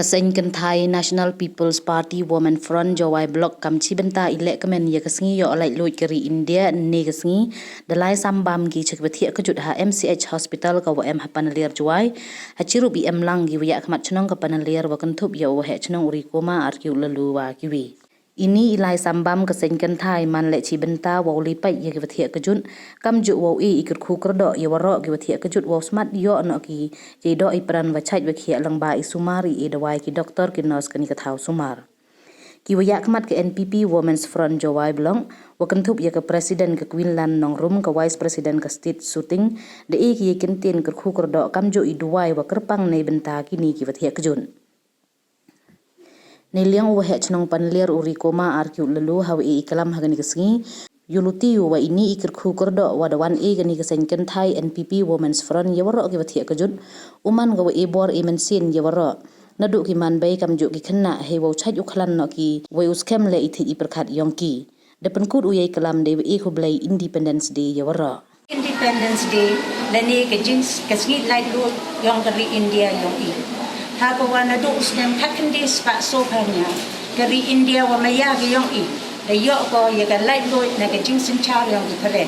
Seiñ kynthai National People's Party Women Front Jawai Block kamchi benta ilek kemen ya kesngi yo alai loit keri India ne kesngi dalai sambam gi chek bethi kejut ha MCH Hospital ka wa em hapanalir jawai hachiru bi em lang gi ya khamat chnong ka panalir wa kentup ya wa he chnong uri koma ar kiu lalu wa kiwi ini ilai sambam ka seiñ kynthai man le chi benta wa lipai ya bethi kejut kamju wa ikut khu kerdo ya waro gi bethi kejut wa smart yo no ki je do ipran wa chait wa khia lang ba isumari e dawai ki doktor ki nurse kani ka thau sumar ki wa yak mat ke NPP Women's Front Jawai Blong wa kentup ya ka president ka Queensland nong rum ka vice president ka state shooting de e ki kenten ka khu kerdo kamju i duwai wa kerpang nei benta kini ki bethi kejut Niliang wa he chnong panlir uri koma arkiu lalu hawi ikalam hagani kesngi yuluti wa ini ikir khu kerdo wa dawan e gani seiñ kynthai NPP Women's Front yawaro ki bathi kejut uman ga wa bor mensin yawaro nadu ki man bai kamju ki khanna he wa chaj ukhlan no ki wa uskem le ithi iperkhat yongki depan kut uyai kalam de e khublai Independence Day yawaro Independence Day lani ke jins kasngi lai lu yong dari India yong i Hagawana do usnem kakandis pa so kanya kari India wa maya ge yong i the yo ko ye ga light loy na ge jing sin cha yong i pare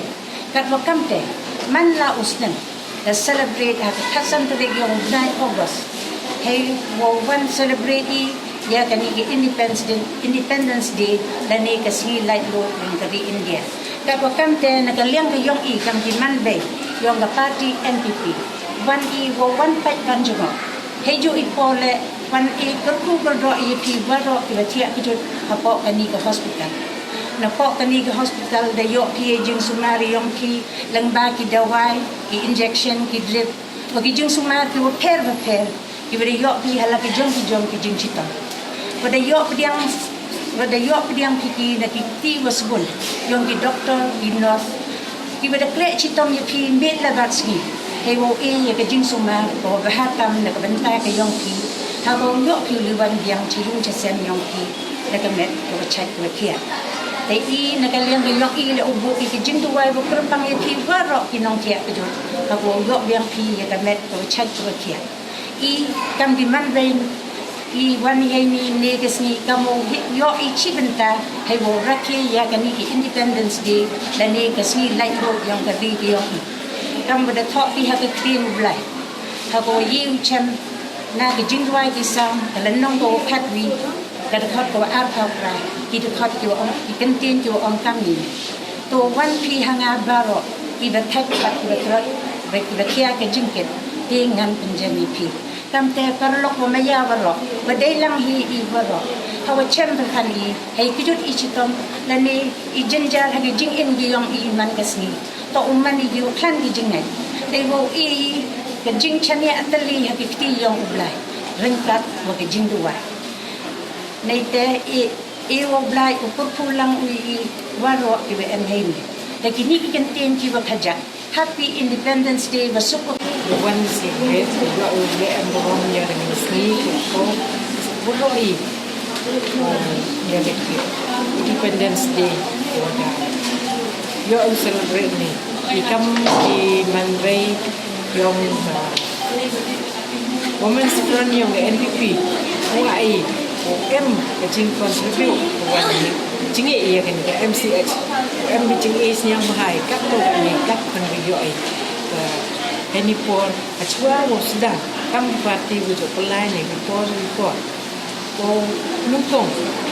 kat wa kamte man la usnem the celebrate at kasan to the yong 9 August hey wo one celebrate i ya kani ge Independence Day la ne ka si light loy ng kari India kat wa kamte na ga liang ge yong i kam di man be yong ga party NPP one i wo one fight banjugo Hejo ipole pan e kerku berdo e pi baro ki batia ki hapo kani ke hospital na po kani ke hospital da yo pi jing sumari yong ki langba ki dawai ki injection ki drip bagi jing sumar ki repair ki beri yo pi hala ki jong ki jing chita pada yo pediang ki na ki ti wasbul yong ki doctor ki nurse ki beri klek chitom ye pi met la batski Hei wo e ya ke jing sumar ko bahatam na kabenta ke yong ki ha bo yo ki liwan biang chi ru che sen yong ki na ka met ko chat ko kia dei i na ka liang yong i le ubu ki jing tu wai bo kerpang ye ki waro ki nong kia ke jo ha bo yo biang pi ya ka met ko chat ko kia i kam di man vein i wan ye ni ne ke sni kamo yo i chi benta hei wo rakie ya ka ni ki Independence Day la ne ke sni light road yong ka di ki yong i kam bada thok pi ha ke clean blai ha ko yiu chem na ke jingwai ki sam kalan nong ko phat wi ka de khot ko ar phau pra ki de khot ki on ki kan tin ki on kam ni to wan pi hanga baro ki de thak phat ki de trot be ki de kia ke jingket ti ngan pinjani pi kam te par lok mo maya baro ba dei lang hi I baro ha wa chem ba khan I hei ki jut I chitom la ni I jinjar ha ki jing in gi yong I man kasni to umman I yu khan gi jing nai dei wo I ke jing chania atali ha ki ti yong ublai ringkat wa ke jing duwai nei te I wo blai u pur pulang I waro ki be em hei ni te ki ni ki kan ten ki wa khaja Happy Independence Day wa super the one secret wa u le am bon ya dengan sni ko boloi ya le Independence Day wa yo am celebrate ni ikam di manrai yong Women's Front yong NPP ai em ke jing contribute wa ni jing e ya kan MCH em bi jing e nyang hai kat to ni kat kan yo ai any por achwa wo sedang kam parti wo jo pelai ni ko report ko lutong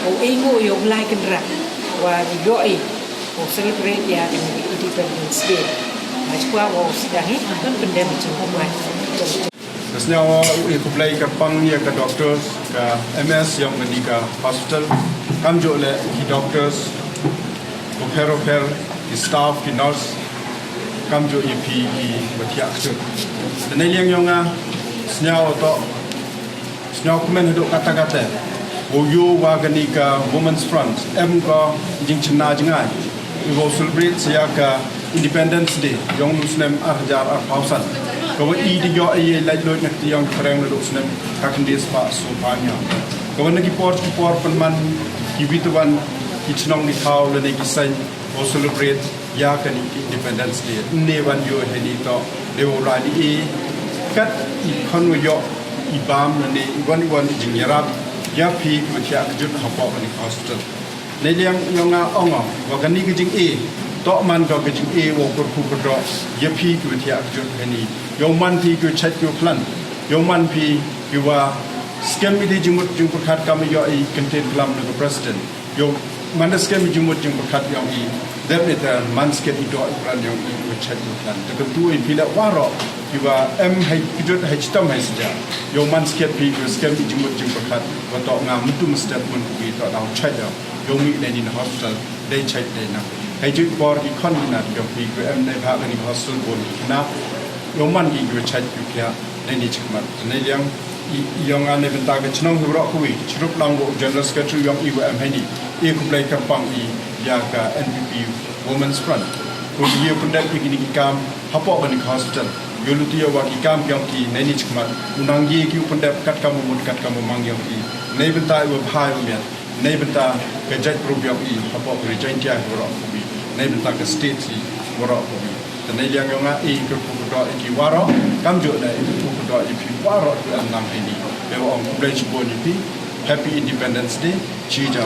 o engo yo lai kan ra wa yo ai ko celebrate ya Independence Day achwa wo sedang ni kan pendem jong mai Kesnya ui kuplai ke pang ya ke doctors ke MS yang menika hospital kam jo le ki doctors ko pero ki staff ki nurse kam jo EP ki batia tu dan liang yonga snya oto snya komen hidup kata-kata wo yo wa ganika Women's Front em ko jing chna jingai we will celebrate sia ka Independence Day yong muslim arjar ar pausan kawan I di yo ai lai lo nak yang kerang lo snem kakan des pa so panya kawan nagi por penman ki bituan ki chnong ni thau le ni seiñ o celebrate ya kan Independence Day ne wan yo he ni to de wo ra ni kat I kon yo ibam ni iwan jing yarap ya pi ku tia kejut hapo ni hospital ne liang yonga ongo wa gani kejing e to man do kejing e wo kur ku do ya pi ku tia kejut ni yong man pi ku chat ku plan yong man pi ku wa scam di jumut jung ku khat kam yo I content klam no president yong man scam jumut jung ku khat yong I that it man scam I do plan yong I ku chat ku plan to tu in pila waro kiwa hai kejut hai stam hai saja yong man scam pi ku scam di jumut jung ku khat wa to ngam mutum step mun ku bi to dau chat yong miใน hospitalได้ใช้ได้นะให้จุดบอร์อีคอนนายองปีกูในภาคใน hospital บนนะยองมันกูใช้อยู่แค่ในนี้ชิมันในเรื่องยองอันในเป็นตากชนองหัวเราะคุยชุดลังโบ general secretary ยองอีว่าให้นี่คุปไลกับปังยากา NPP women's front คุณเยี่ยมคนได้ปีกิกรรมฮับปอบัน hospital ยูรุติยว่ากิกรรมยองกีในนี้ชิมันอุนังยีกิวคนได้กัดกรรมมุดกัดกรรมมังยองอีในเป็นตาว่าพายว่าเนี่ยในบรรดาเกจิปรูปยองอีฮับบอกริจัยที่หัวเราะคุยในบรรดาเกสติที่หัวเราะคุยแต่ในเรื่องยองอีก็พูดต่ออีกว่าเรากำจุดได้พูดต่ออีกว่าเราคืออันนั้นให้ดีเดี๋ยวองค์ผู้ใดชิบุญอีพี Happy Independence Day ชี้จา